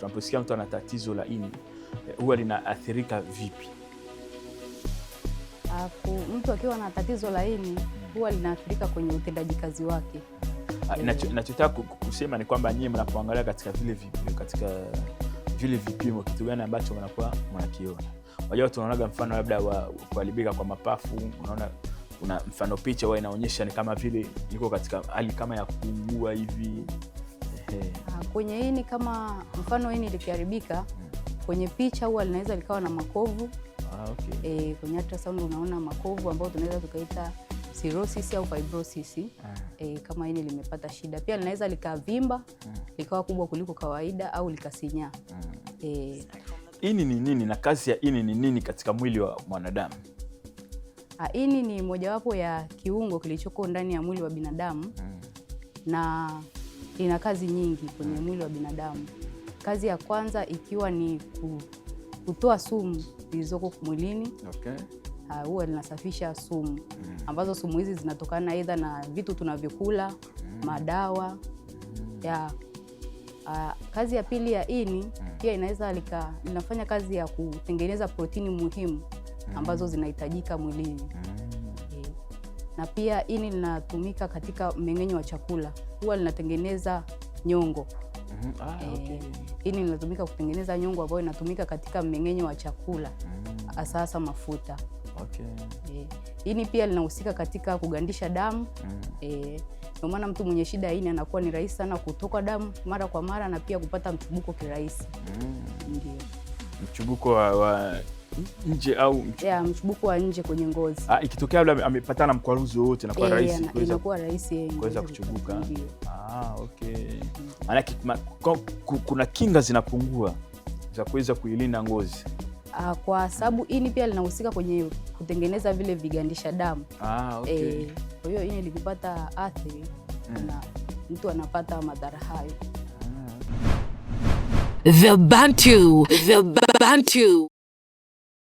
tunaposikia mtu ana tatizo la ini huwa linaathirika vipi? Mtu akiwa na tatizo la ini huwa linaathirika kwenye utendaji kazi wake. Ninachotaka kusema ni kwamba nyinyi mnapoangalia katika vile vipimo, kitu gani ambacho mnakuwa mnakiona? Unajua tunaonaga mfano labda wa kuharibika kwa mapafu, unaona una mfano picha huwa inaonyesha ni kama vile iko katika hali kama ya kuungua hivi. Kwenye ini, kama mfano ini likiharibika, kwenye picha huwa linaweza likawa na makovu. Okay. Kwenye ultrasound unaona makovu ambayo tunaweza tukaita cirrhosis au fibrosis. Kama ini limepata shida, pia linaweza likavimba likawa kubwa kuliko kawaida au likasinyaa. Ini ni nini na kazi ya ini ni nini katika mwili wa mwanadamu? Ini ni mojawapo ya kiungo kilichoko ndani ya mwili wa binadamu na ina kazi nyingi kwenye mwili wa binadamu. Kazi ya kwanza ikiwa ni kutoa sumu zilizoko mwilini. Okay. Huwa linasafisha sumu ambazo sumu hizi zinatokana aidha na vitu tunavyokula, madawa. Kazi ya pili ya ini pia inaweza linafanya kazi ya kutengeneza protini muhimu ambazo zinahitajika mwilini. Na pia ini linatumika katika mmeng'enyo wa chakula, huwa linatengeneza nyongo. Okay. Ini linatumika kutengeneza nyongo ambayo inatumika katika mmeng'enyo wa chakula, hasa mafuta. Okay. Ini pia linahusika katika kugandisha damu. Ndio maana mtu mwenye shida ya ini anakuwa ni rahisi sana kutoka damu mara kwa mara na pia kupata mchubuko kirahisi. Ndio. Mchubuko wa nje au mchubuko wa nje kwenye ngozi. Ikitokea labda amepatana mkwaruzo wote na kwa rahisi kuweza kuchubuka. Okay. Maana kuna kinga zinapungua za kuweza kuilinda ngozi. Kwa sababu ini pia linahusika kwenye kutengeneza vile vigandisha damu. Okay. Kwa hiyo ini likipata athari na mtu anapata madhara hayo. The Bantu.